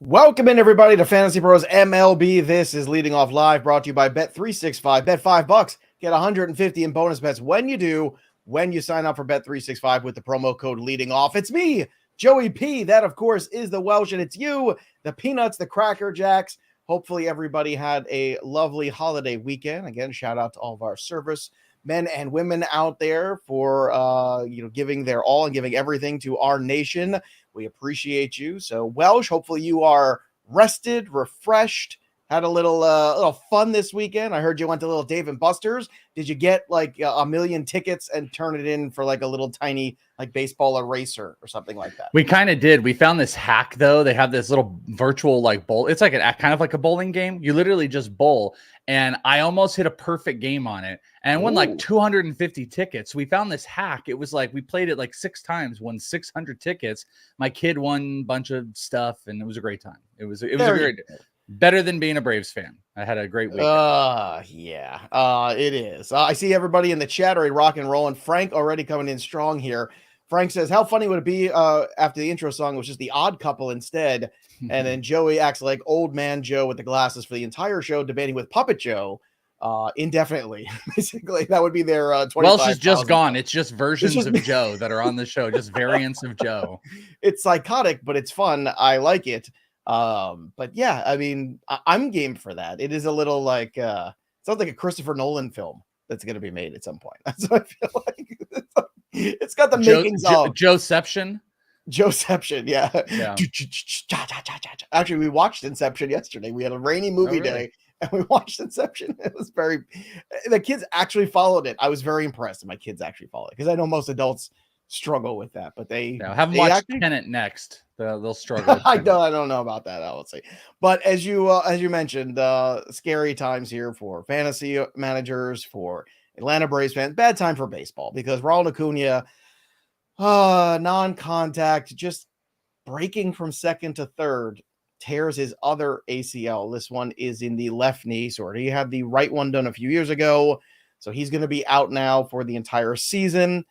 Welcome in, everybody, to Fantasy Pros MLB. This is Leading Off Live, brought to you by bet365. Bet $5, get 150 in bonus bets when you sign up for bet365 with the promo code Leading Off. It's me, Joey P. That, of course, is the Welsh, and it's you, the Peanuts, the Cracker Jacks. Hopefully, everybody had a lovely holiday weekend. Again, shout out to all of our service men and women out there for giving their all and giving everything to our nation. We appreciate you. So, Welsh, hopefully you are rested, refreshed, had a little fun this weekend. I heard you went to little Dave and Buster's. Did you get like a million tickets and turn it in for like a little tiny like baseball eraser or something like that? We kind of did. We found this hack though. They have this little virtual like bowl. It's like kind of like a bowling game. You literally just bowl, and I almost hit a perfect game on it and won like 250 tickets. We found this hack. It was like we played it like 6 times, won 600 tickets. My kid won a bunch of stuff, and it was a great time. It was a great. Better than being a Braves fan. I had a great week. It is. I see everybody in the chat already rock and rolling. Frank already coming in strong here. Frank says, how funny would it be after the intro song was just the Odd Couple instead? And then Joey acts like old man Joe with the glasses for the entire show, debating with Puppet Joe indefinitely. Basically, that would be their 25,000. Welsh is just gone. It's just versions of Joe that are on the show, just variants of Joe. It's psychotic, but it's fun. I like it. But yeah, I mean, I'm game for that. It is a little like sounds like a Christopher Nolan film that's going to be made at some point. That's what I feel like. It's got the makings of Joeception. Yeah. Actually, we watched Inception yesterday. We had a rainy movie day and we watched Inception. It was the kids actually followed it. I was very impressed that my kids actually followed it, because I know most adults struggle with that, but they have them watch Tenet next. They'll struggle. I don't know about that, I would say. But as you mentioned, scary times here for fantasy managers, for Atlanta Braves fans. Bad time for baseball, because Ronald Acuña, non-contact, just breaking from second to third, tears his other ACL. This one is in the left knee. So he had the right one done a few years ago, so he's going to be out now for the entire season.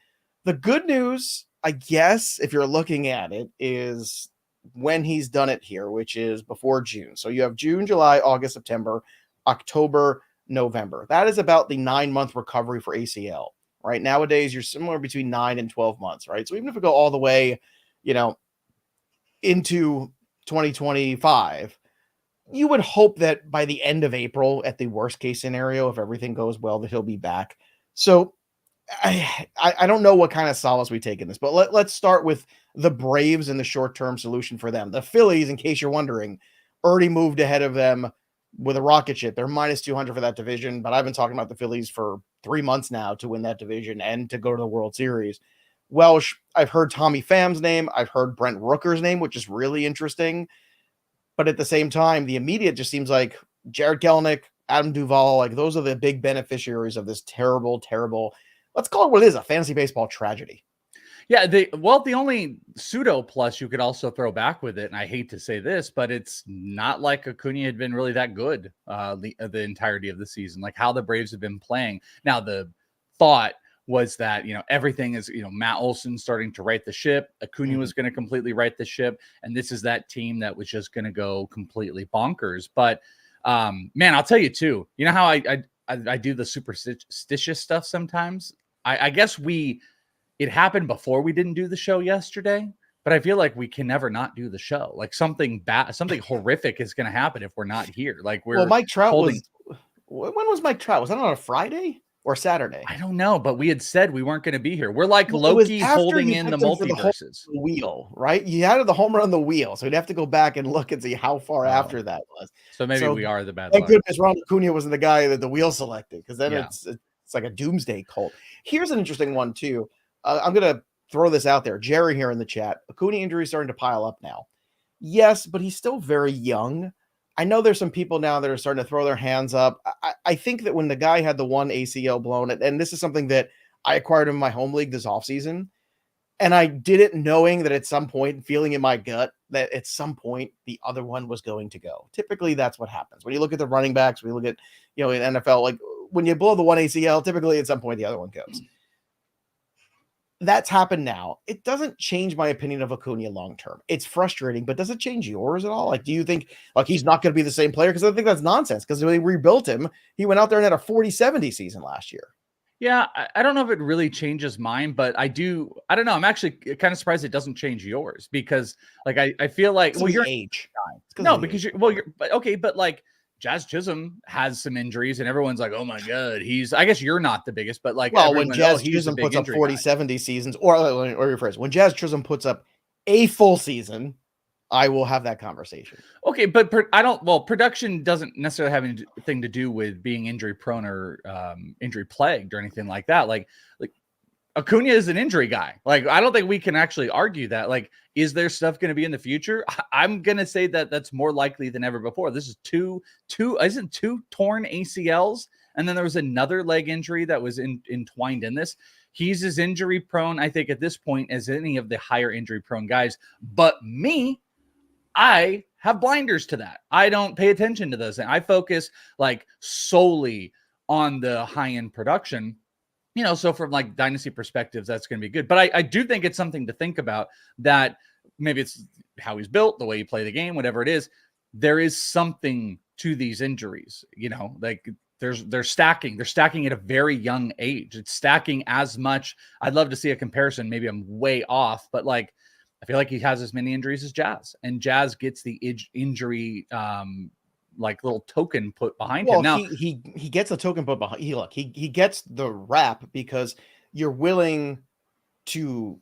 The good news, I guess, if you're looking at it, is when he's done it here, which is before June. So you have June, July, August, September, October, November. That is about the 9-month recovery for ACL, right? Nowadays, you're somewhere between 9 and 12 months, right? So even if we go all the way, into 2025, you would hope that by the end of April, at the worst case scenario, if everything goes well, that he'll be back. So I don't know what kind of solace we take in this, but let's start with the Braves and the short-term solution for them. The Phillies, in case you're wondering, already moved ahead of them with a rocket ship. They're minus 200 for that division, but I've been talking about the Phillies for 3 months now to win that division and to go to the World Series. Welsh, I've heard Tommy Pham's name. I've heard Brent Rooker's name, which is really interesting. But at the same time, the immediate just seems like Jared Kelenic, Adam Duvall, like those are the big beneficiaries of this terrible, terrible, let's call it what it is, a fantasy baseball tragedy. Yeah, the only pseudo plus you could also throw back with it, and I hate to say this, but it's not like Acuña had been really that good the entirety of the season, like how the Braves have been playing. Now, the thought was that, everything is, Matt Olson starting to right the ship. Acuña was going to completely right the ship, and this is that team that was just going to go completely bonkers. But, man, I'll tell you, too, you know how I do the superstitious stuff sometimes? I guess it happened before we didn't do the show yesterday, but I feel like we can never not do the show. Like something bad, something horrific is going to happen if we're not here. Like Mike Trout when was Mike Trout? Was that on a Friday or Saturday? I don't know, but we had said we weren't going to be here. We're like Loki holding in the multiverses. The wheel, right? You had the home run on the wheel, so we'd have to go back and look and see how far after that was. So maybe we are the bad. Thank goodness Ronald Acuña wasn't the guy that the wheel selected, because then it's like a doomsday cult. Here's an interesting one too. I'm going to throw this out there. Jerry here in the chat. Acuña injury starting to pile up now. Yes, but he's still very young. I know there's some people now that are starting to throw their hands up. I think that when the guy had the one ACL blown, and this is something that I acquired in my home league this offseason, and I did it knowing that at some point, feeling in my gut, that at some point the other one was going to go. Typically, that's what happens. When you look at the running backs, when you look at, in NFL, like when you blow the one ACL, typically at some point the other one goes. that's happened now. It doesn't change my opinion of Acuna long term. It's frustrating, but does it change yours at all? Like, do you think like he's not going to be the same player? Because I think that's nonsense. Because when they rebuilt him, he went out there and had a 40-70 season last year. Yeah, I don't know if it really changes mine, but I don't know. I'm actually kind of surprised it doesn't change yours because like I feel like well, you're age. No, because you're okay, but like Jazz Chisholm has some injuries and everyone's like, oh my God, I guess you're not the biggest, but like when Jazz Chisholm puts up 40-70 seasons, or rephrase, when Jazz Chisholm puts up a full season, I will have that conversation. Okay, but production doesn't necessarily have anything to do with being injury prone or injury plagued or anything like that. Like Acuna is an injury guy. Like, I don't think we can actually argue that. Like, is there stuff going to be in the future? I'm going to say that that's more likely than ever before. This is two torn ACLs. And then there was another leg injury that was entwined in this. He's as injury prone, I think, at this point as any of the higher injury prone guys. But I have blinders to that. I don't pay attention to those things. I focus like solely on the high-end production. So from like dynasty perspectives, that's going to be good. But I do think it's something to think about, that maybe it's how he's built, the way you play the game, whatever it is. There is something to these injuries, like they're stacking. They're stacking at a very young age. It's stacking as much. I'd love to see a comparison. Maybe I'm way off, but like, I feel like he has as many injuries as Jazz, and Jazz gets the injury, like little token put behind him. Now he gets the token put behind. He gets the rap because you're willing to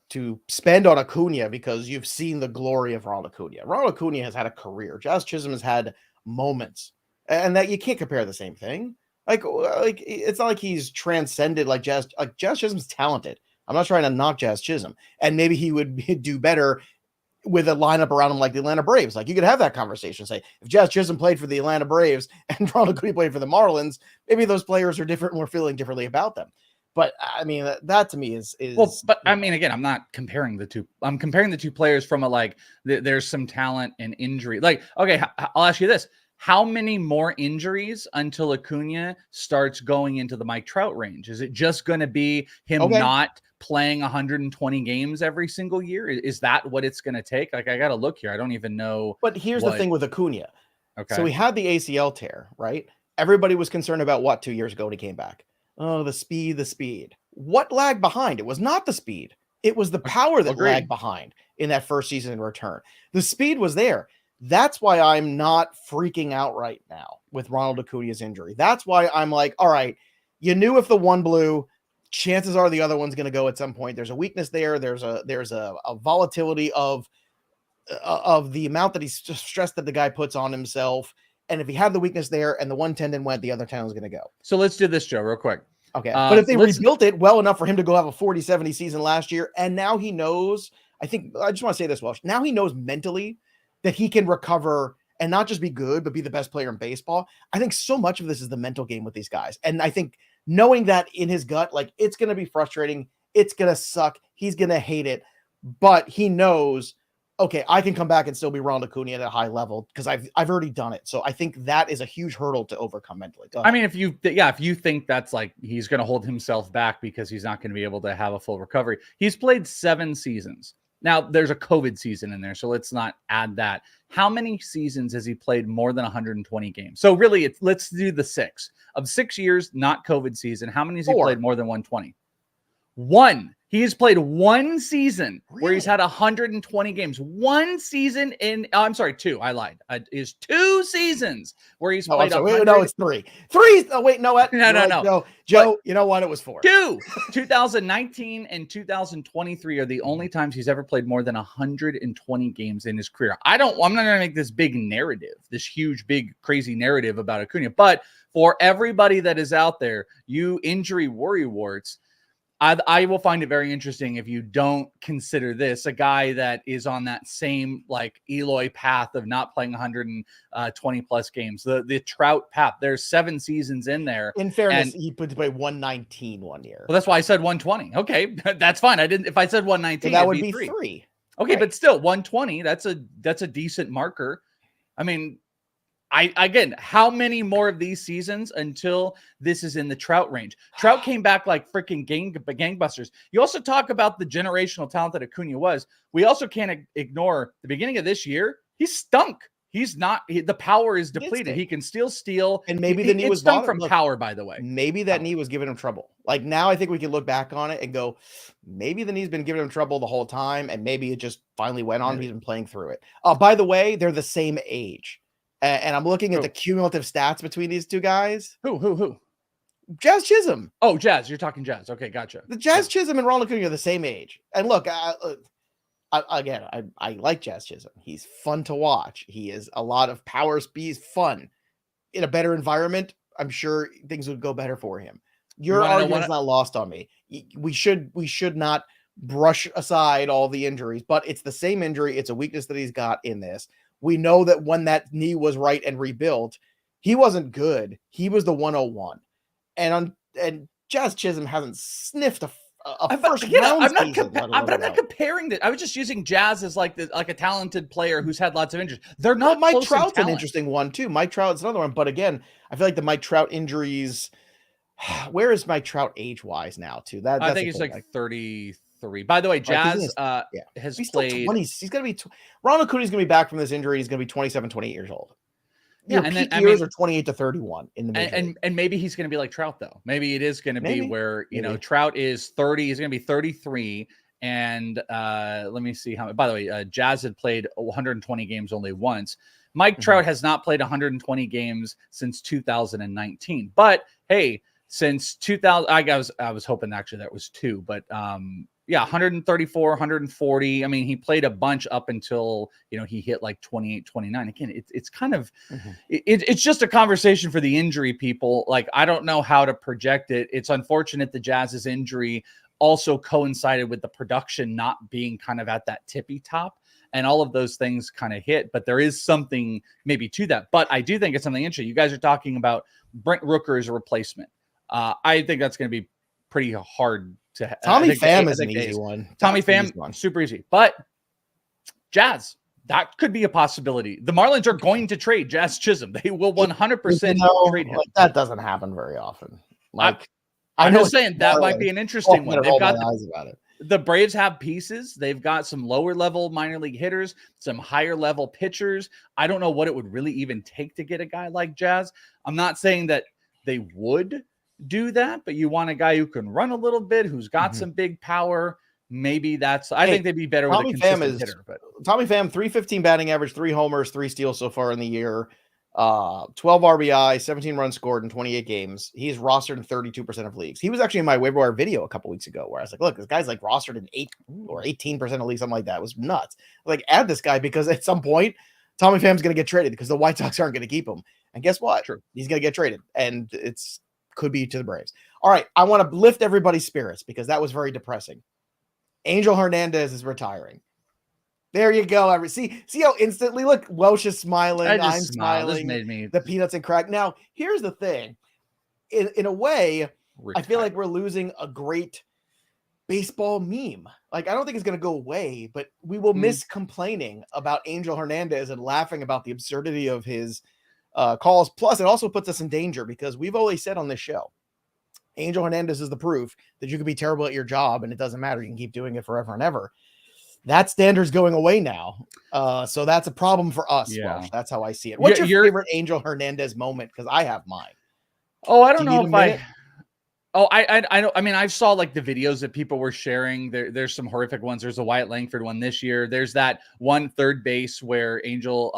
spend on Acuna because you've seen the glory of Ronald Acuña. Ronald Acuña has had a career. Jazz Chisholm has had moments, and that you can't compare the same thing. Like it's not like he's transcended like Jazz. Like Jazz Chisholm's talented. I'm not trying to knock Jazz Chisholm, and maybe he would do better with a lineup around him like the Atlanta Braves. Like, you could have that conversation. Say, if Jazz Chisholm played for the Atlanta Braves and Ronald Acuña played for the Marlins, maybe those players are different and we're feeling differently about them. But I mean, that to me is well. But I mean, again, I'm not comparing the two. I'm comparing the two players from a like. There's some talent and injury. Like, okay, I'll ask you this: how many more injuries until Acuña starts going into the Mike Trout range? Is it just going to be him not playing 120 games every single year? Is that what it's going to take? Like, I got to look here. I don't even know. But here's the thing with Acuña. Okay. So we had the ACL tear, right? Everybody was concerned about what 2 years ago when he came back. Oh, the speed. What lagged behind? It was not the speed. It was the power that lagged behind in that first season in return. The speed was there. That's why I'm not freaking out right now with Ronald Acuña's injury. That's why I'm like, all right, you knew if the one blew, chances are the other one's going to go at some point. There's a weakness there. There's a volatility of the amount that he's stressed that the guy puts on himself. And if he had the weakness there and the one tendon went, the other tendon was going to go. So let's do this, Joe, real quick. Okay. But if they rebuilt it well enough for him to go have a 40-70 season last year, and now he knows, I just want to say this, Welsh, now he knows mentally that he can recover and not just be good, but be the best player in baseball. I think so much of this is the mental game with these guys. And I think knowing that in his gut, like, it's going to be frustrating. It's going to suck. He's going to hate it. But he knows, okay, I can come back and still be Ronald Acuña at a high level because I've already done it. So I think that is a huge hurdle to overcome mentally. I mean, if you think that's like he's going to hold himself back because he's not going to be able to have a full recovery. He's played 7 seasons. Now, there's a COVID season in there, so let's not add that. How many seasons has he played more than 120 games? So really, let's do the 6. Of 6 years, not COVID season, how many has he played more than 120? 1. He has played 1 season where he's had 120 games. 1 season in, I'm sorry, 2. I lied. Is 2 seasons where he's played. No, it's 3. 3. Oh, wait, no, what? No. Joe, you know what? It was 4. 2. 2019 and 2023 are the only times he's ever played more than 120 games in his career. I'm not going to make this big narrative, this huge, big, crazy narrative about Acuña. But for everybody that is out there, you injury worrywarts, I will find it very interesting if you don't consider this a guy that is on that same like Eloy path of not playing 120 plus games. The Trout path. There's 7 seasons in there. In fairness, he put to play 119 one year. Well, that's why I said 120. Okay, that's fine. If I said 119, that would be 3. Okay, right. But still 120. That's a decent marker. I mean, Again, how many more of these seasons until this is in the Trout range? Trout came back like freaking gangbusters. You also talk about the generational talent that Acuña was. We also can't ignore the beginning of this year. He stunk. He's not. The power is depleted. He can still steal. And maybe the knee was stunk from power, by the way. Maybe that knee was giving him trouble. Like now, I think we can look back on it and go, maybe the knee's been giving him trouble the whole time, and maybe it just finally went on. He's been playing through it. By the way, they're the same age. And I'm looking at the cumulative stats between these two guys. Who? Jazz Chisholm. Oh, Jazz. You're talking Jazz. Okay, gotcha. The Jazz Chisholm and Ronald Acuña are the same age. And look, I like Jazz Chisholm. He's fun to watch. He is a lot of power, speed, fun. In a better environment, I'm sure things would go better for him. Your argument's not lost on me. We should not brush aside all the injuries, but it's the same injury. It's a weakness that he's got in this. We know that when that knee was right and rebuilt, he wasn't good. He was the 101. And Jazz Chisholm hasn't sniffed a first round season. I'm not comparing that. I was just using Jazz as like a talented player who's had lots of injuries. They're not. Mike Trout's an interesting one too. Mike Trout's another one. But again, I feel like the Mike Trout injuries. Where is Mike Trout age-wise now? Too I think he's like 33. By the way, Jazz has played. 20s. He's going to be. Ronald Acuña is going to be back from this injury. He's going to be 27, 28 years old. Yeah, and then years are 28 to 31 in the major and maybe he's going to be like Trout though. Maybe it is going to be where Trout is 30. He's going to be 33. And let me see how. By the way, Jazz had played 120 games only once. Mike Trout has not played 120 games since 2019. But hey, since 2000, I was hoping actually that was 2, but 134, 140. I mean, he played a bunch up until, he hit like 28, 29. Again, it's kind of, it's just a conversation for the injury people. Like, I don't know how to project it. It's unfortunate the Jazz's injury also coincided with the production not being kind of at that tippy top, and all of those things kind of hit, but there is something maybe to that. But I do think it's something interesting. You guys are talking about Brent Rooker as a replacement. I think that's going to be pretty hard to. Tommy Pham is an easy one. Tommy Pham, super easy. But Jazz, that could be a possibility. The Marlins are going to trade Jazz Chisholm. They will 100% trade him. Like, that doesn't happen very often. I'm just saying that might be an interesting one. They've got about it. The Braves have pieces. They've got some lower level minor league hitters, some higher level pitchers. I don't know what it would really even take to get a guy like Jazz. I'm not saying that they would do that, but you want a guy who can run a little bit, who's got some big power. Maybe that's. I think they'd be better with a consistent hitter. But Tommy Pham, 315 batting average, 3 homers, 3 steals so far in the year. 12 RBI, 17 runs scored in 28 games. He's rostered in 32% of leagues. He was actually in my waiver wire video a couple weeks ago where I was like, look, this guy's like rostered in 8 or 18% of leagues, something like that. It was nuts. Like, add this guy because at some point, Tommy Pham's going to get traded because the White Sox aren't going to keep him. And guess what? True. He's going to get traded. And could be to the Braves. All right. I want to lift everybody's spirits because that was very depressing. Angel Hernandez is retiring. There you go. See how instantly, look, Welsh is smiling. I'm smiling. This made me... The peanuts and crack. Now, here's the thing. In a way, I feel like we're losing a great baseball meme. Like, I don't think it's going to go away, but we will miss complaining about Angel Hernandez and laughing about the absurdity of his calls. Plus, it also puts us in danger because we've always said on this show, Angel Hernandez is the proof that you can be terrible at your job and it doesn't matter. You can keep doing it forever and ever. That standard's going away now. So that's a problem for us. Yeah. Welsh. That's how I see it. What's your favorite Angel Hernandez moment? Because I have mine. Oh, I don't know if I know. I mean, I saw like the videos that people were sharing. There's some horrific ones. There's a Wyatt Langford one this year. There's that one third base where Angel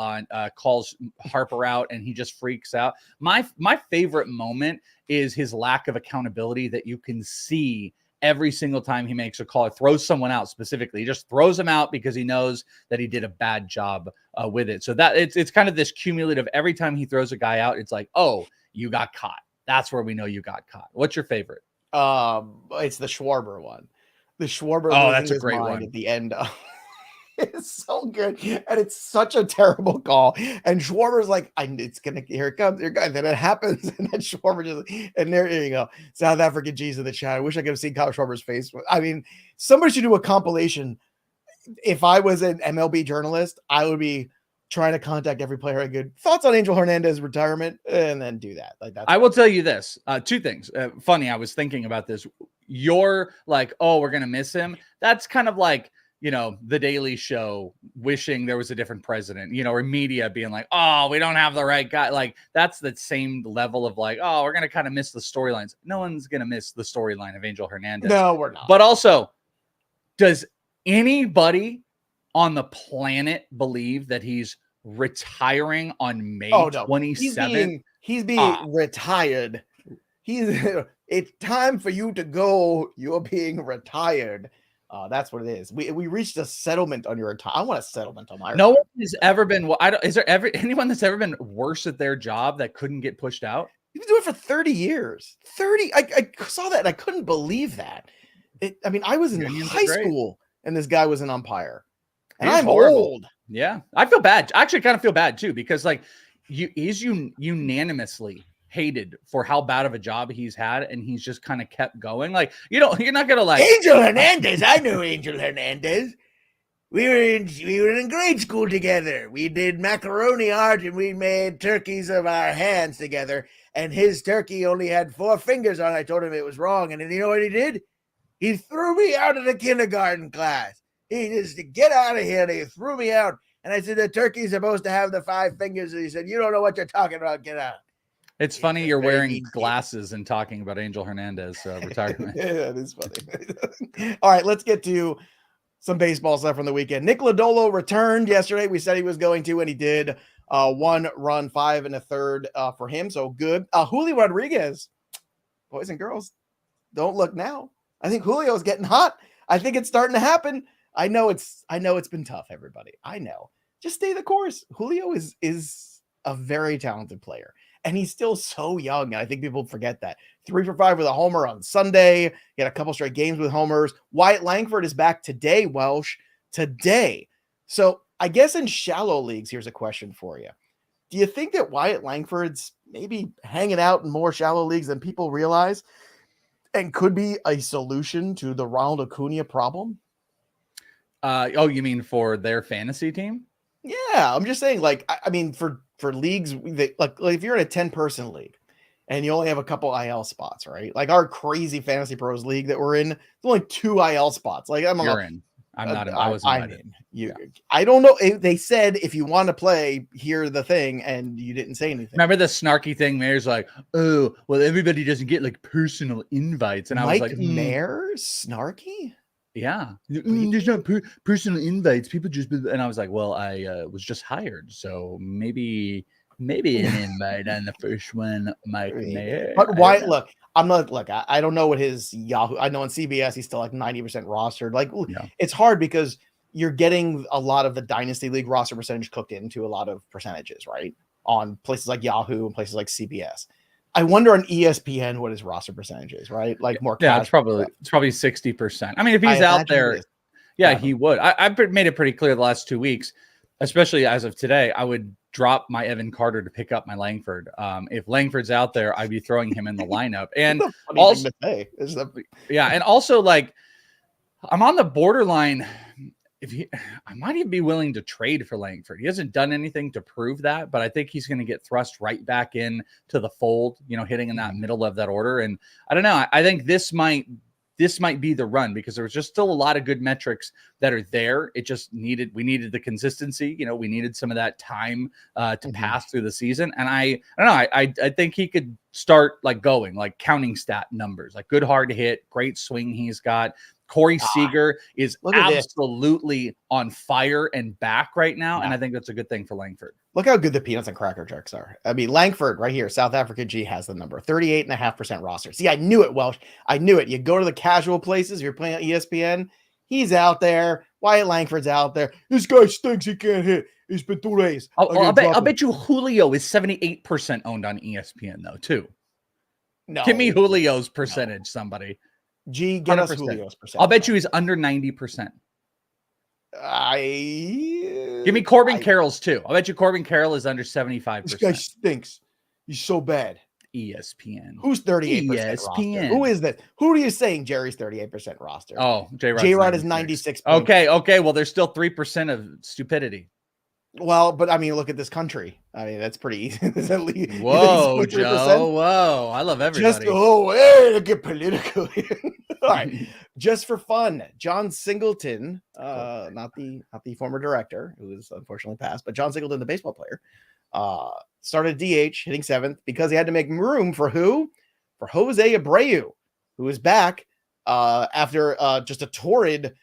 calls Harper out and he just freaks out. My favorite moment is his lack of accountability that you can see every single time he makes a call or throws someone out specifically. He just throws them out because he knows that he did a bad job with it. So that it's kind of this cumulative. Every time he throws a guy out, it's like, oh, you got caught. That's where we know you got caught. What's your favorite? It's the Schwarber one. The Schwarber. Oh, that's a great one at the end. It's so good, and it's such a terrible call. And Schwarber's like, here it comes, and then it happens, and then Schwarber just, and there you go. South African G's in the chat. I wish I could have seen Kyle Schwarber's face. I mean, somebody should do a compilation. If I was an MLB journalist, I would be trying to contact every player I could. Thoughts on Angel Hernandez retirement, and then do that. Like that. I will tell you this. Two things. Funny, I was thinking about this. You're like, oh, we're gonna miss him. That's kind of like, the Daily Show wishing there was a different president, or media being like, oh, we don't have the right guy. Like, that's the same level of like, oh, we're gonna kind of miss the storylines. No one's gonna miss the storyline of Angel Hernandez. No, we're not. But also, does anybody on the planet believe that he's retiring on May 27th? He's being retired. It's time for you to go. You're being retired. That's what it is. We reached a settlement on your retirement. I want a settlement on my. No one has ever been. Well, is there anyone that's ever been worse at their job that couldn't get pushed out? He's been doing it for 30 years. 30. I saw that and I couldn't believe that. I was in high school and this guy was an umpire. And I'm old. Yeah. I feel bad. I actually kind of feel bad too, because like he's unanimously hated for how bad of a job he's had, and he's just kind of kept going. Like, you're not gonna like Angel Hernandez. I know Angel Hernandez. We were in grade school together. We did macaroni art and we made turkeys of our hands together. And his turkey only had 4 fingers on it. I told him it was wrong. And then you know what he did? He threw me out of the kindergarten class. He just to get out of here. They threw me out. And I said, the turkey's supposed to have the 5 fingers. And he said, you don't know what you're talking about. Get out. It's funny you're wearing glasses and talking about Angel Hernandez retirement. Yeah, that is funny. All right, let's get to some baseball stuff from the weekend. Nick Lodolo returned yesterday. We said he was going to, and he did. 1 run, 5 1/3 for him. So good. Julio Rodriguez, boys and girls, don't look now. I think Julio's getting hot. I think it's starting to happen. I know it's been tough, everybody. I know. Just stay the course. Julio is a very talented player, and he's still so young. And I think people forget that. 3 for 5 with a homer on Sunday. He had a couple straight games with homers. Wyatt Langford is back today, Welsh. Today. So I guess in shallow leagues, here's a question for you. Do you think that Wyatt Langford's maybe hanging out in more shallow leagues than people realize and could be a solution to the Ronald Acuña problem? You mean for their fantasy team? Yeah, I'm just saying, like, I mean, for leagues that, like if you're in a 10-person league and you only have a couple IL spots, right? Like our crazy Fantasy Pros league that we're in, there's only 2 IL spots. Like I'm in. I'm not in. I was in. I don't know. They said if you want to play, hear the thing, and you didn't say anything. Remember the snarky thing? Mayor's like, oh, well, everybody doesn't get like personal invites, and I was like, Mayor snarky. Yeah, there's no personal invites. People just, and I was like, well, I was just hired, so maybe an invite on the first one, Mike Mayer. But why? Look, I don't know what his Yahoo. I know on CBS he's still like 90% rostered. Like, It's hard because you're getting a lot of the Dynasty League roster percentage cooked into a lot of percentages, right? On places like Yahoo and places like CBS. I wonder on ESPN what his roster percentage is, right? Like more. Yeah, it's probably 60%. I mean, if he's out there, he would. I've made it pretty clear the last 2 weeks, especially as of today, I would drop my Evan Carter to pick up my Langford. If Langford's out there, I'd be throwing him in the lineup. And also, and also like I'm on the borderline. I might even be willing to trade for Langford. He hasn't done anything to prove that, but I think he's going to get thrust right back in to the fold, hitting in that middle of that order. And I don't know. I think this might be the run because there was just still a lot of good metrics that are there. It just we needed the consistency. We needed some of that time to pass through the season. And I don't know. I think he could start like going, like counting stat numbers, like good hard hit, great swing he's got. Corey Seager is absolutely on fire and back right now, and I think that's a good thing for Langford. Look how good the peanuts and cracker jacks are. I mean, Langford right here, South Africa G has the number 38.5% roster. See, I knew it, Welsh. I knew it. You go to the casual places, if you're playing on ESPN, he's out there. Wyatt Langford's out there. This guy stinks. He can't hit. He's been 2 days. I'll bet you Julio is 78% owned on ESPN, though, too. No. Give me Julio's percentage, somebody. G, get 100%. Us Julio's percentage. I'll bet you he's under 90%. Give me Corbin Carroll's too. I'll bet you Corbin Carroll is under 75%. This guy stinks. He's so bad. ESPN. Who's 38% ESPN. roster? Who is that? Who are you saying Jerry's 38% roster? Oh, J-Rod is 96. Okay. Well, there's still 3% of stupidity. Well, but I mean, look at this country. I mean, that's pretty easy. It's at least, you think he's Whoa, 23%? Joe. Whoa. I love Just everybody. way to get political here. All right, just for fun, John Singleton, not the former director who was unfortunately passed, but John Singleton, the baseball player, started DH, hitting 7th because he had to make room for who? For Jose Abreu, who is back after just a torrid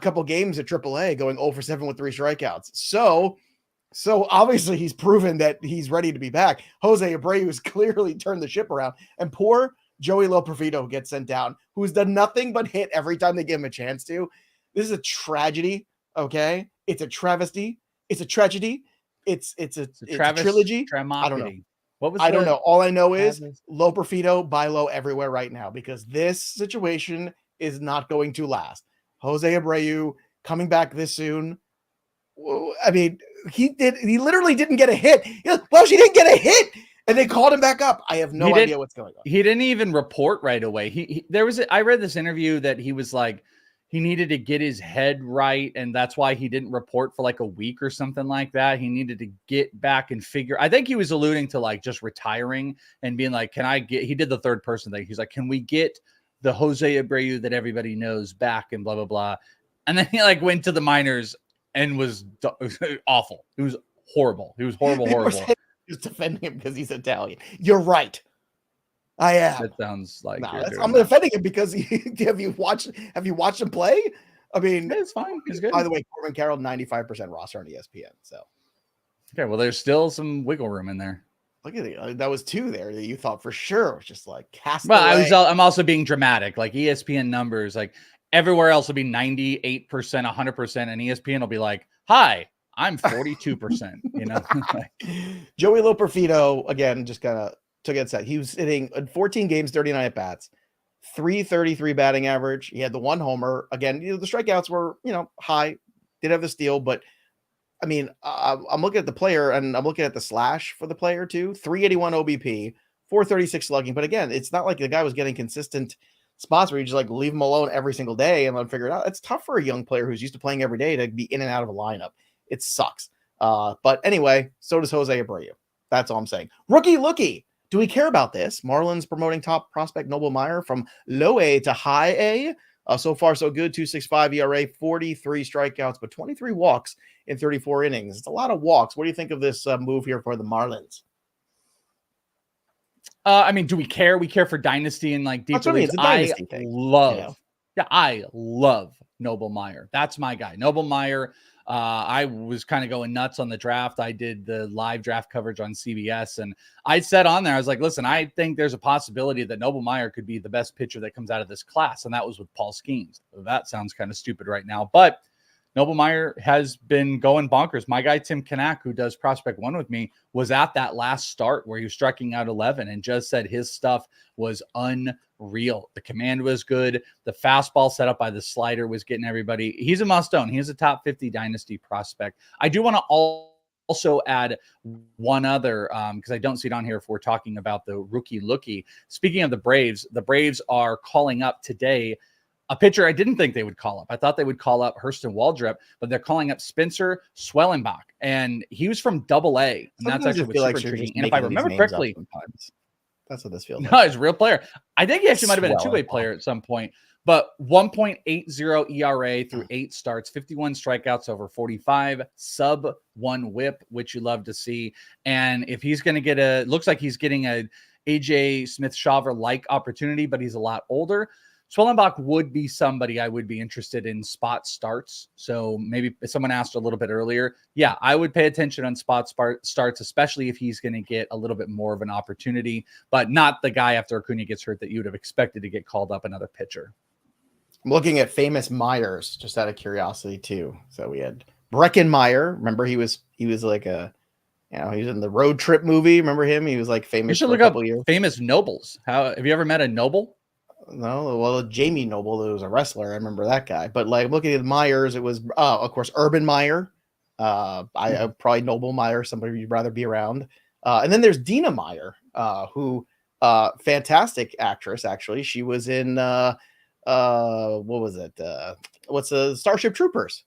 couple games at AAA, going 0 for 7 with 3 strikeouts. So obviously he's proven that he's ready to be back. Jose Abreu has clearly turned the ship around, and poor Joey Loperfido gets sent down, who's done nothing but hit every time they give him a chance to. This is a tragedy. Okay, it's a travesty. It's a tragedy. It's a trilogy. I don't know. What was I don't know. All I know is Travis? Loperfido, buy low everywhere right now, because this situation is not going to last. Jose Abreu coming back this soon. I mean, he literally didn't get a hit. Well, she didn't get a hit, and they called him back up. I have no idea what's going on. He didn't even report right away. I read this interview that he was like, he needed to get his head right, and that's why he didn't report for like a week or something like that. He needed to get back and figure. I think he was alluding to like just retiring and being like, he did the third person thing. He's like, can we get the Jose Abreu that everybody knows back, and blah, blah, blah. And then he like went to the minors and was awful. It was horrible. He was horrible. He's defending him because he's Italian. You're right. I am. That sounds like I'm defending him because have you watched him play? I mean, it's fine. He's good. By the way, Corbin Carroll 95% roster on ESPN. So okay, well, there's still some wiggle room in there. Look at it. That was 2 there that you thought for sure was just like cast. Well, I'm also being dramatic. Like ESPN numbers, like everywhere else will be 98%, 100%, and ESPN will be like, "Hi, I'm 42%." You know, Joey Loperfido again just kind of took it set. He was hitting 14 games, 39 at bats, 333 batting average. He had the 1 homer. Again, the strikeouts were high. Did have the steal, but I mean, I'm looking at the player and I'm looking at the slash for the player too. 381 OBP, 436 slugging. But again, it's not like the guy was getting consistent spots where you just like leave him alone every single day and let him figure it out. It's tough for a young player who's used to playing every day to be in and out of a lineup. It sucks. But anyway, so does Jose Abreu. That's all I'm saying. Rookie lookie. Do we care about this? Marlins promoting top prospect Noble Meyer from low A to high A. So far, so good. 2.65 ERA, 43 strikeouts, but 23 walks in 34 innings. It's a lot of walks. What do you think of this move here for the Marlins? I mean, do we care? We care for dynasty and like deep leagues. I love Noble Meyer. That's my guy. Noble Meyer. I was kind of going nuts on the draft. I did the live draft coverage on CBS, and I said on there, I was like, listen, I think there's a possibility that Noble Meyer could be the best pitcher that comes out of this class. And that was with Paul Skeens. That sounds kind of stupid right now, but Noble Meyer has been going bonkers. My guy, Tim Kanak, who does Prospect One with me, was at that last start where he was striking out 11 and just said his stuff was unreal. The command was good. The fastball set up by the slider was getting everybody. He's a must-own. He's a top 50 dynasty prospect. I do want to also add one other, because I don't see it on here if we're talking about the rookie lookie. Speaking of the Braves are calling up today a pitcher I didn't think they would call up. I thought they would call up Hurston Waldrep, but they're calling up Spencer Swellenbach, and he was from Double-A, and that's actually what's super intriguing. And if I remember correctly, that's what this feels no, like. he's a real player. I think he actually might have been a two-way player at some point, but 1.80 ERA through 8 starts, 51 strikeouts over 45, sub 1 whip, which you love to see. And if he's going to looks like he's getting a AJ Smith-Shawver-like opportunity, but he's a lot older. Swellenbach would be somebody I would be interested in spot starts. So maybe someone asked a little bit earlier. Yeah, I would pay attention on spot starts, especially if he's going to get a little bit more of an opportunity, but not the guy after Acuña gets hurt that you would have expected to get called up, another pitcher. I'm looking at famous Myers just out of curiosity too. So we had Brecken Meyer. Remember he was like he was in the Road Trip movie. Remember him? He was like famous. You should look up famous nobles. Have you ever met a noble? No, well, Jamie Noble, who was a wrestler. I remember that guy. But like looking at Myers, it was, of course, Urban Meyer. I probably Noble Meyer, somebody you'd rather be around. And then there's Dina Meyer, who fantastic actress. Actually, she was in what was it? What's the Starship Troopers?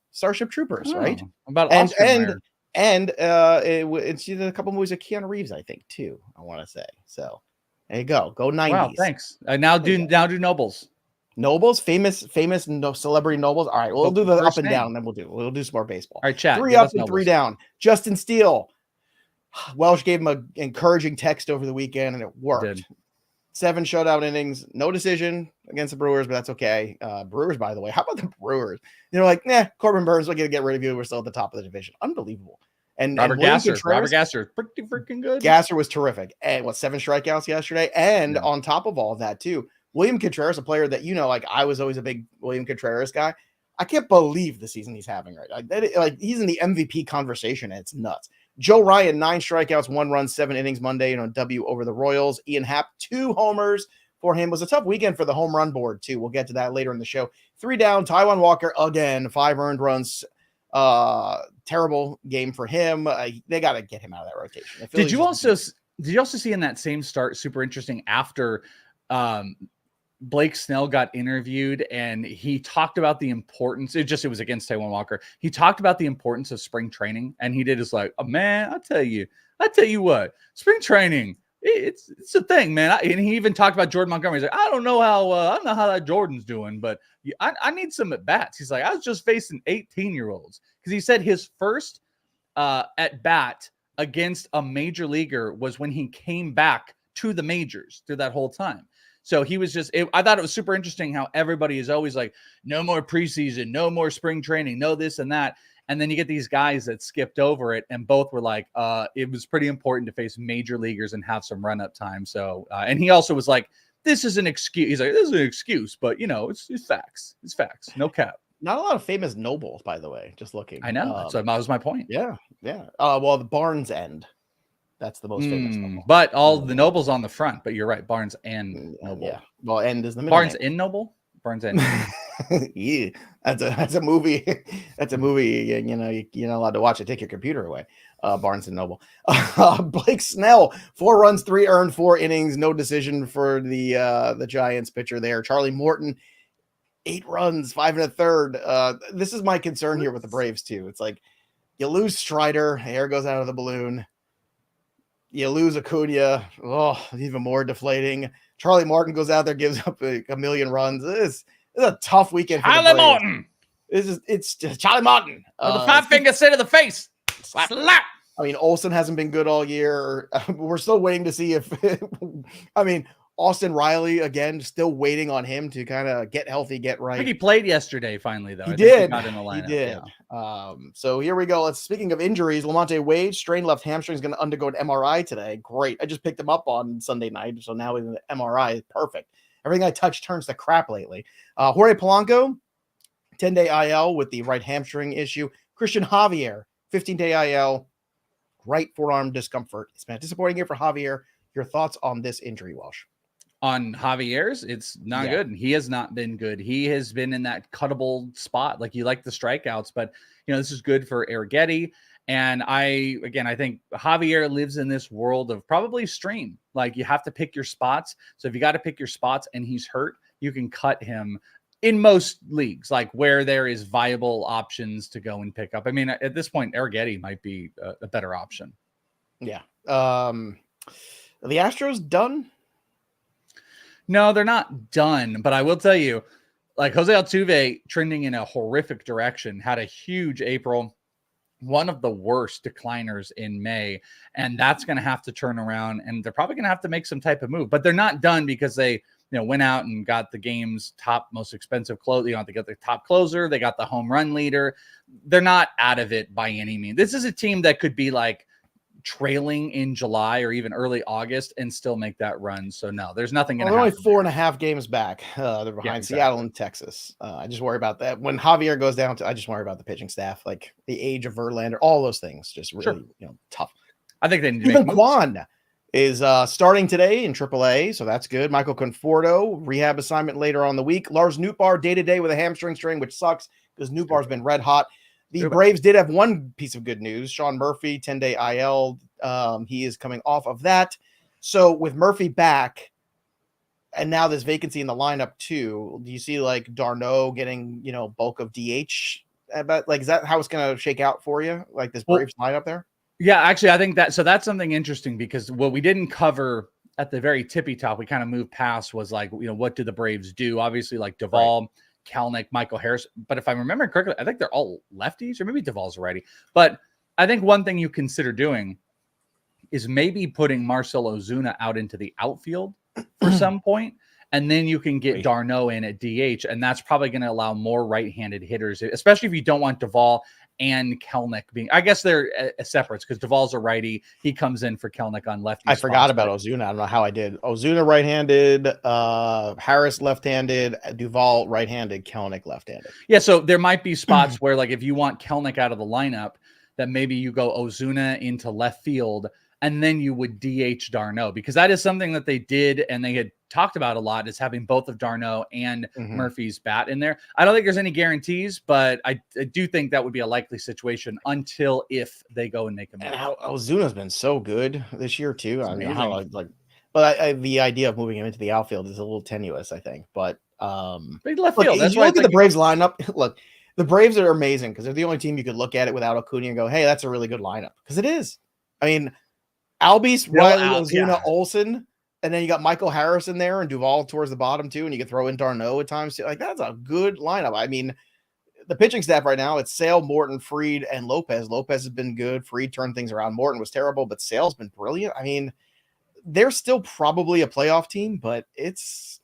Right? About Oscar Meyer. And it's a couple movies of Keanu Reeves, I think, too. I want to say. So there you go. Go 90s. Wow, thanks. Now do nobles. Nobles, famous celebrity nobles. All right, we'll do the up and down, and then we'll do some more baseball. All right, chat. 3 up and 3 down. Justin Steele. Welsh gave him an encouraging text over the weekend, and it worked. 7 shutout innings, no decision against the Brewers, but that's okay. Brewers, by the way, how about the Brewers? They're like, Corbin Burns, we're gonna get rid of you. We're still at the top of the division. Unbelievable. And Robert Gasser, pretty freaking good. Gasser was terrific. And 7 strikeouts yesterday. And on top of all of that, too, William Contreras, a player that, like I was always a big William Contreras guy. I can't believe the season he's having right now. He's in the MVP conversation, and it's nuts. Joe Ryan, 9 strikeouts, 1 run, 7 innings Monday, W over the Royals. Ian Happ, 2 homers for him. It was a tough weekend for the home run board, too. We'll get to that later in the show. 3 down, Taijuan Walker again, 5 earned runs. Terrible game for him. They got to get him out of that rotation. Did you also see in that same start, super interesting, after Blake Snell got interviewed and he talked about the importance. It was against Taijuan Walker. He talked about the importance of spring training, and he did like, oh, man, I tell you what, spring training, it's a thing, man. And he even talked about Jordan Montgomery. He's like, I don't know how that Jordan's doing, but I need some at bats. He's like, I was just facing 18-year-olds, because he said his first at bat against a major leaguer was when he came back to the majors through that whole time. So he was I thought it was super interesting how everybody is always like, no more preseason, no more spring training, no this and that. And then you get these guys that skipped over it, and both were like, it was pretty important to face major leaguers and have some run up time. So, and he also was like, this is an excuse. He's like, this is an excuse, but it's facts. It's facts. No cap. Not a lot of famous nobles, by the way, just looking. I know. So that was my point. Yeah. Yeah. Well, the Barnes end. That's the most famous noble. But all the nobles on the front, but you're right. Barnes and Noble. Yeah. Well, end is the middle. Barnes in Noble? Barnes and yeah. That's a movie. That's a movie. You're not allowed to watch it. Take your computer away. Barnes and Noble. Blake Snell, 4 runs, 3 earned, 4 innings, no decision for the Giants pitcher there. Charlie Morton, 8 runs, 5 1/3. This is my concern here with the Braves too. It's like you lose Strider, air goes out of the balloon. You lose Acuña, even more deflating. Charlie Morton goes out there, gives up a million runs. This is a tough weekend for Charlie Morton. It's just Charlie Morton. The 5-finger say to the face. Slap. I mean, Olsen hasn't been good all year. We're still waiting to see if Austin Riley, again, still waiting on him to kind of get healthy, get right. I think he played yesterday, finally, though. He did. Got in the lineup. He did. Yeah. So here we go. Speaking of injuries, Lamonte Wade, strained left hamstring, is going to undergo an MRI today. Great. I just picked him up on Sunday night, so now he's in the MRI. Perfect. Everything I touch turns to crap lately. Jorge Polanco, 10-day IL with the right hamstring issue. Christian Javier, 15-day IL, right forearm discomfort. It's been a disappointing year for Javier. Your thoughts on this injury, Walsh? On Javier's, it's not good. He has not been good. He has been in that cuttable spot. Like, you like the strikeouts, but this is good for Arrighetti. And I think Javier lives in this world of probably stream. Like, you have to pick your spots. So if you got to pick your spots and he's hurt, you can cut him in most leagues, like where there is viable options to go and pick up. I mean, at this point, Arrighetti might be a better option. Yeah. The Astros done? No, they're not done, but I will tell you, like, Jose Altuve trending in a horrific direction, had a huge April, one of the worst decliners in May, and that's going to have to turn around, and they're probably going to have to make some type of move, but they're not done because they went out and got the game's top most expensive closer. They got the top closer. They got the home run leader. They're not out of it by any means. This is a team that could be like trailing in July or even early August and still make that run. So no, there's nothing going to happen. They're only 4.5 games back. They're behind Seattle and Texas. I just worry about that. When Javier goes down, I just worry about the pitching staff, like the age of Verlander, all those things. Just really, tough. I think they need to even Kwan is starting today in AAA, so that's good. Michael Conforto, rehab assignment later on the week. Lars Nootbaar day-to-day with a hamstring strain, which sucks because Nootbaar's been red hot. The Braves did have one piece of good news. Sean Murphy, 10-day IL. He is coming off of that. So with Murphy back, and now this vacancy in the lineup too, do you see like Darno getting, bulk of DH about, like, is that how it's going to shake out for you? Like this Braves lineup there? Yeah, actually, I think that's something interesting, because what we didn't cover at the very tippy top, we kind of moved past, was like, what do the Braves do? Obviously, like Duvall, right, Kelenic, Michael Harris. But if I remember correctly, I think they're all lefties, or maybe Duvall's a righty. But I think one thing you consider doing is maybe putting Marcell Ozuna out into the outfield for some point, and then you can get d'Arnaud in at DH, and that's probably going to allow more right-handed hitters, especially if you don't want Duvall and Kelenic being, I guess they're separates, because Duvall's a righty. He comes in for Kelenic on lefty. I forgot about Ozuna. I don't know how I did. Ozuna right-handed, Harris left-handed, Duvall right-handed, Kelenic left-handed. Yeah, so there might be spots where, like, if you want Kelenic out of the lineup, that maybe you go Ozuna into left field, and then you would DH d'Arnaud, because that is something that they did and they had talked about a lot, is having both of d'Arnaud and Murphy's bat in there. I don't think there's any guarantees, but I do think that would be a likely situation if they go and make a move. And Ozuna's been so good this year too. I mean, but the idea of moving him into the outfield is a little tenuous, I think. But left field. That's why I look at the Braves lineup. Look, the Braves are amazing because they're the only team you could look at it without Acuña and go, "Hey, that's a really good lineup," because it is. I mean, Albies, Riley, Ozuna, Olsen, and then you got Michael Harris in there and Duvall towards the bottom too, and you can throw in d'Arnaud at times too. Like, that's a good lineup. I mean, the pitching staff right now, it's Sale, Morton, Fried, and Lopez. Lopez has been good. Fried turned things around. Morton was terrible, but Sale's been brilliant. I mean, they're still probably a playoff team, but it's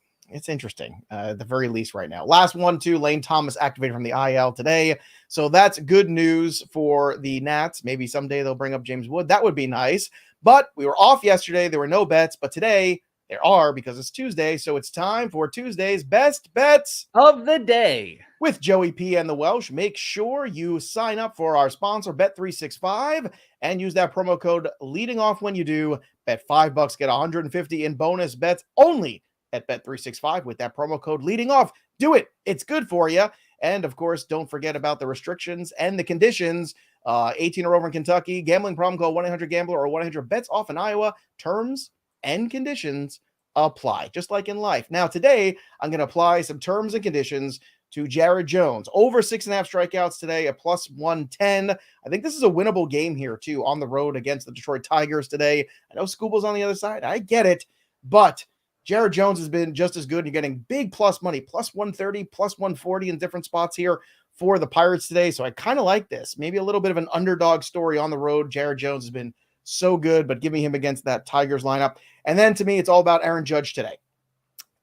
interesting at the very least right now. Last one too, Lane Thomas activated from the IL today. So that's good news for the Nats. Maybe someday they'll bring up James Wood. That would be nice. But we were off yesterday. There were no bets, but today there are, because it's Tuesday. So it's time for Tuesday's best bets of the day with Joey P and the Welsh. Make sure you sign up for our sponsor, Bet365, and use that promo code leading off when you do. Bet $5, get 150 in bonus bets only at Bet365 with that promo code leading off. Do it. It's good for you. And of course, don't forget about the restrictions and the conditions. 18 or over in Kentucky. Gambling problem, call 1-800-GAMBLER or 1-800-BETS-OFF in Iowa. Terms and conditions apply, just like in life. Now, today, I'm going to apply some terms and conditions to Jared Jones. Over 6.5 strikeouts today, a plus 110. I think this is a winnable game here, too, on the road against the Detroit Tigers today. I know Scooble's on the other side. I get it. But Jared Jones has been just as good. You're getting big plus money, plus 130, plus 140 in different spots here for the Pirates today. So I kind of like this. Maybe a little bit of an underdog story on the road. Jared Jones has been so good, but give me him against that Tigers lineup. And then to me, it's all about Aaron Judge today.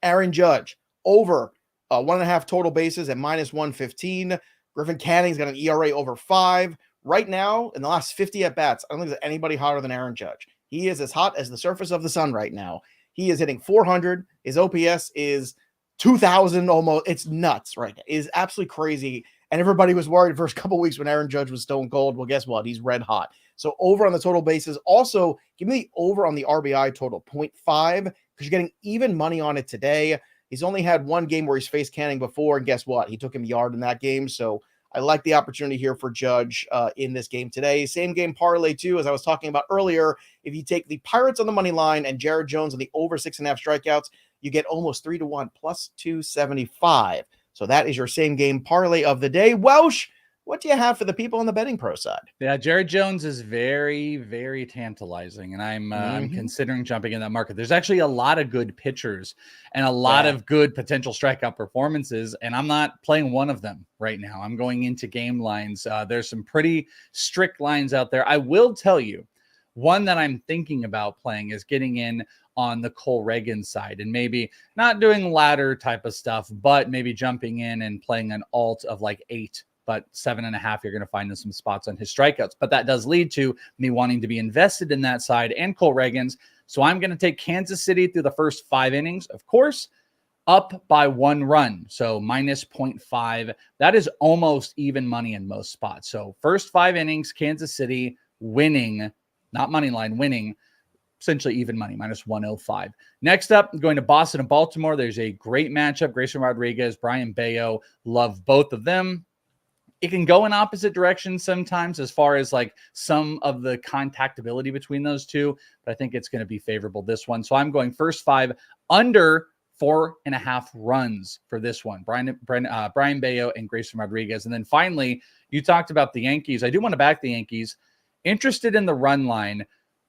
Aaron Judge over 1.5 total bases at minus 115. Griffin Canning's got an ERA over 5. Right now, in the last 50 at-bats, I don't think there's anybody hotter than Aaron Judge. He is as hot as the surface of the sun right now. He is hitting 400. His OPS is 2,000 almost. It's nuts right now. It is absolutely crazy. And everybody was worried the first couple of weeks when Aaron Judge was stone cold. Well, guess what? He's red hot. So over on the total bases. Also, give me the over on the RBI total, 0.5, because you're getting even money on it today. He's only had one game where he's faced Canning before, and guess what? He took him yard in that game. So I like the opportunity here for Judge in this game today. Same game parlay, too, as I was talking about earlier. If you take the Pirates on the money line and Jared Jones on the over 6.5 strikeouts, you get almost 3-1, plus 275. So that is your same game parlay of the day. Welsh, what do you have for the people on the betting pro side? Yeah, Jared Jones is very, very tantalizing, and I'm considering jumping in that market. There's actually a lot of good pitchers and a lot of good potential strikeout performances, and I'm not playing one of them right now. I'm going into game lines. There's some pretty strict lines out there. I will tell you, one that I'm thinking about playing is getting in on the Cole Reagan side, and maybe not doing ladder type of stuff, but maybe jumping in and playing an alt of like 8, but 7.5, you're going to find in some spots on his strikeouts. But that does lead to me wanting to be invested in that side and Cole Reagan's. So I'm going to take Kansas City through the first 5 innings, of course, up by 1 run. So minus 0.5. That is almost even money in most spots. So first 5 innings, Kansas City winning, not money line, winning, essentially even money, minus 105. Next up, going to Boston and Baltimore. There's a great matchup. Grayson Rodriguez, Brian Bayo, love both of them. It can go in opposite directions sometimes as far as like some of the contactability between those two, but I think it's going to be favorable this one. So I'm going first 5 under 4.5 runs for this one. Brian Bayo and Grayson Rodriguez. And then finally, you talked about the Yankees. I do want to back the Yankees. Interested in the run line,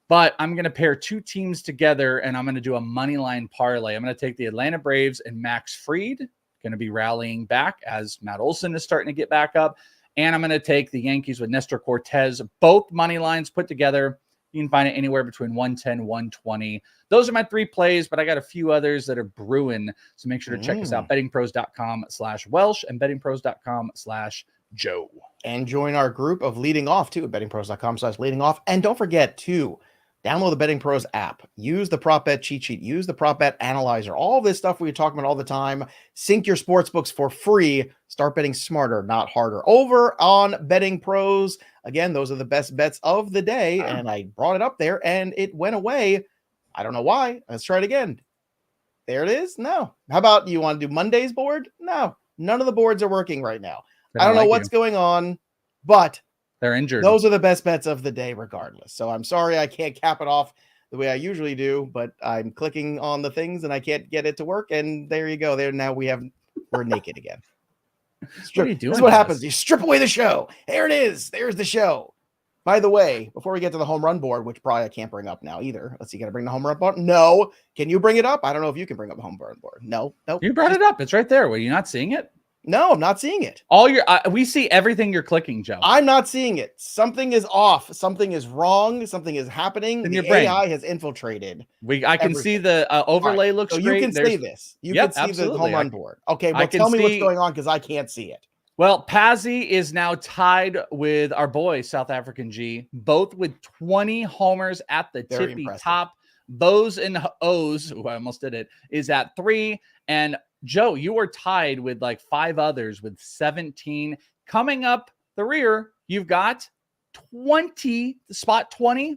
but I'm going to pair two teams together and I'm going to do a money line parlay. I'm going to take the Atlanta Braves and Max Fried, going to be rallying back as Matt Olson is starting to get back up. And I'm going to take the Yankees with Nestor Cortez, both money lines put together. You can find it anywhere between 110, 120. Those are my 3 plays, but I got a few others that are brewing. So make sure to check us out. bettingpros.com/Welsh and bettingpros.com/Joe. And join our group of Leading Off too at bettingpros.com/leading off. And don't forget to download the Betting Pros app. Use the prop bet cheat sheet. Use the prop bet analyzer. All this stuff we talk about all the time. Sync your sports books for free. Start betting smarter, not harder. Over on Betting Pros. Again, those are the best bets of the day. And I brought it up there and it went away. I don't know why. Let's try it again. There it is. No. How about you want to do Monday's board? No. None of the boards are working right now. I don't know what's going on, but they're injured. Those are the best bets of the day regardless. So I'm sorry I can't cap it off the way I usually do, but I'm clicking on the things and I can't get it to work. And there you go. There now we're naked again. What are you doing? This is what happens. You strip away the show. There it is. There's the show. By the way, before we get to the home run board, which probably I can't bring up now either. Let's see. Can I bring the home run board? No. Can you bring it up? I don't know if you can bring up the home run board. No. You brought it up. It's right there. Were you not seeing it? No, I'm not seeing it. We see everything you're clicking, Joe. I'm not seeing it. Something is off. Something is wrong. Something is happening. The AI has infiltrated. I can see the overlay looks great. You can see this. You can see the home run board. Okay, well, tell me what's going on because I can't see it. Well, Pazzi is now tied with our boy, South African G, both with 20 homers at the tippy top. Bows and O's, I almost did it, is at 3. And Joe, you are tied with like 5 others with 17. Coming up the rear, you've got 20, spot 20.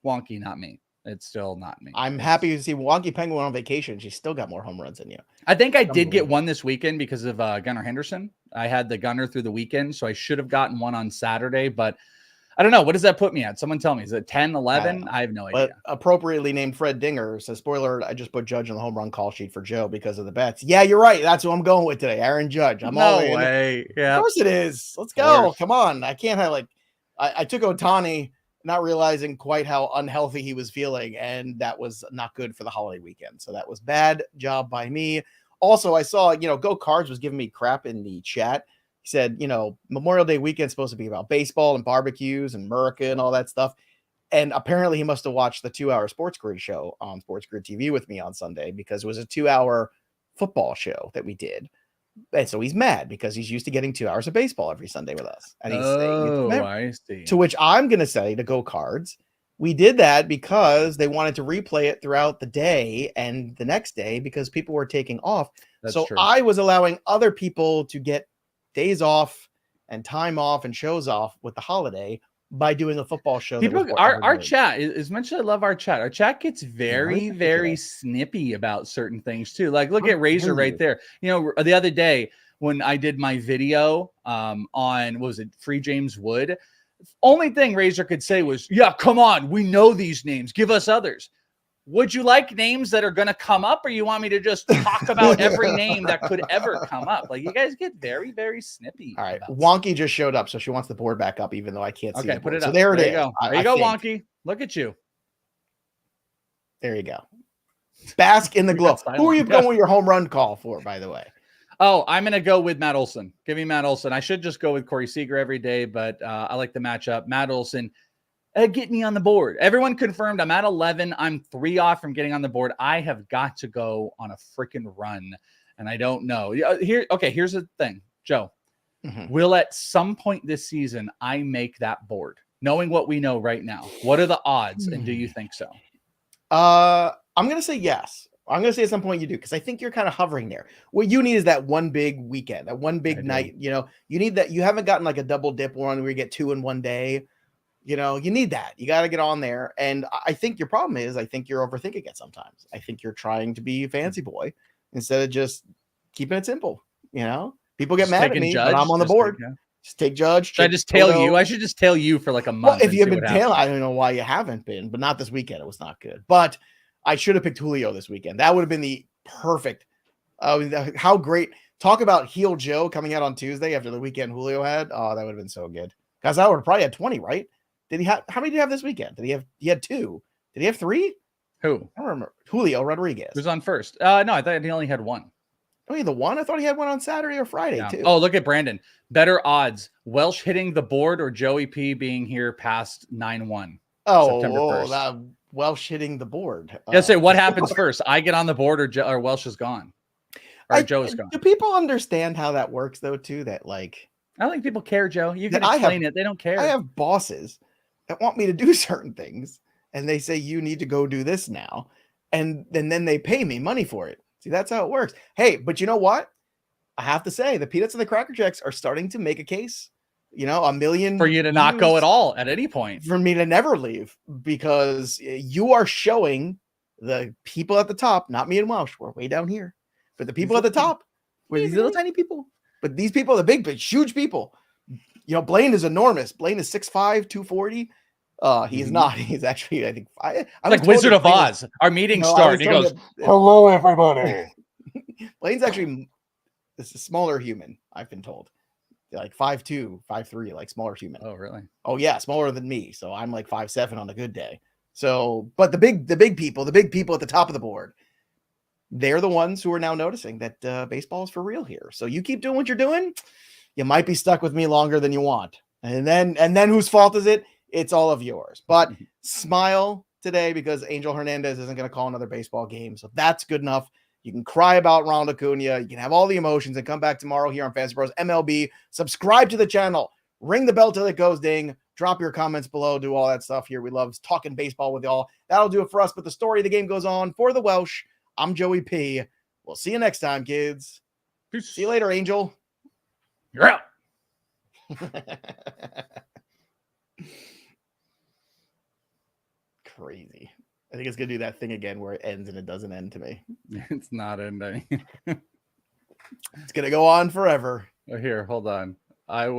Wonky, not me. It's still not me. I'm happy to see Wonky Penguin on vacation. She's still got more home runs than you. I think I did get one this weekend because of Gunnar Henderson. I had the Gunnar through the weekend, so I should have gotten one on Saturday, but I don't know. What does that put me at? Someone tell me. Is it 10, 11? I have no idea. But appropriately named Fred Dinger says, spoiler alert, I just put Judge on the home run call sheet for Joe because of the bets. Yeah, you're right. That's who I'm going with today. Aaron Judge. I'm all in. No way. Yeah. Of course it is. Let's go. Come on. I can't have I took Ohtani not realizing quite how unhealthy he was feeling, and that was not good for the holiday weekend. So that was bad job by me. Also, I saw, Go Cards was giving me crap in the chat. He said, Memorial Day weekend is supposed to be about baseball and barbecues and America and all that stuff. And apparently he must have watched the 2-hour Sports Grid show on Sports Grid TV with me on Sunday because it was a 2-hour football show that we did. And so he's mad because he's used to getting 2 hours of baseball every Sunday with us. And he's I see. To which I'm going to say to Go Cards, we did that because they wanted to replay it throughout the day and the next day because people were taking off. That's so true. I was allowing other people to get days off and time off and shows off with the holiday by doing a football show. People, our chat, as much as I love our chat gets very snippy about certain things too. Like look at Razor right there. The other day when I did my video on, what was it, Free James Wood, only thing Razor could say was, yeah, come on, we know these names, give us others. Would you like names that are going to come up, or you want me to just talk about every name that could ever come up? Like, you guys get very snippy. All right. Wonky just showed up, so she wants the board back up, even though I can't see it. Okay, put it up. So there it is. There you go, Wonky. Look at you. There you go. Bask in the glow. Who are you going with your home run call for, by the way? Oh, I'm going to go with Matt Olson. Give me Matt Olson. I should just go with Corey Seager every day, but I like the matchup. Matt Olson. Get me on the board. Everyone confirmed I'm at 11. I'm 3 off from getting on the board. I have got to go on a freaking run, and I don't know. Here's the thing, Joe. Mm-hmm. Will at some point this season I make that board, knowing what we know right now? What are the odds, and do you think so? I'm going to say yes. I'm going to say at some point you do, because I think you're kind of hovering there. What you need is that one big weekend, that one big night. You need that. You haven't gotten like a double dip one where you get 2 in one day. You need that. You got to get on there. And I think your problem is, I think you're overthinking it sometimes. I think you're trying to be a fancy boy instead of just keeping it simple. People get mad at me, but I'm on the board. Just take Judge. Should I just tail you? I should just tail you for like a month. Well, if you've been tailing, I don't know why you haven't been, but not this weekend. It was not good. But I should have picked Julio this weekend. That would have been the perfect. How great. Talk about heel Joe coming out on Tuesday after the weekend Julio had. Oh, that would have been so good. Guys, I would have probably had 20, right? Did he have, how many did he have this weekend? He had 2. Did he have 3? Who? I don't remember. Julio Rodriguez. Who's on first? No, I thought he only had 1. Oh, yeah, the one? I thought he had one on Saturday or Friday, too. Oh, look at Brandon. Better odds. Welsh hitting the board or Joey P being here past 9-1. September 1st. That Welsh hitting the board. Yeah, say what happens first? I get on the board or Welsh is gone. Or Joe's gone. Do people understand how that works, though, too? That, like... I don't think people care, Joe. You can explain it. They don't care. I have bosses that want me to do certain things, and they say, you need to go do this now. And then they pay me money for it. See, that's how it works. Hey, but you know what? I have to say, the Peanuts and the Cracker Jacks are starting to make a case. You know, $1 million for you to not go at all at any point. For me to never leave, because you are showing the people at the top, not me and Welsh, we're way down here, but the people at the top, we're these little tiny people. But these people are the big, huge people. You know, Blaine is enormous. Blaine is 6'5", 240. He's not. He's actually, I think, like Wizard of Oz. Our meeting started. He goes, "Hello, everybody." Blaine's actually this is a smaller human. I've been told, like 5'2", 5'3", like smaller human. Oh, really? Oh, yeah, smaller than me. So I'm like 5'7" on a good day. So, but the big people at the top of the board, they're the ones who are now noticing that baseball is for real here. So you keep doing what you're doing, you might be stuck with me longer than you want. And then whose fault is it? It's all of yours. But smile today because Angel Hernandez isn't going to call another baseball game. So that's good enough. You can cry about Ronald Acuña. You can have all the emotions and come back tomorrow here on Fantasy Pros MLB. Subscribe to the channel. Ring the bell till it goes ding. Drop your comments below. Do all that stuff here. We love talking baseball with y'all. That'll do it for us. But the story of the game goes on. For the Welsh, I'm Joey P. We'll see you next time, kids. Peace. See you later, Angel. You're out. Crazy. I think it's going to do that thing again where it ends and it doesn't end to me. It's not ending. It's going to go on forever. Here, hold on.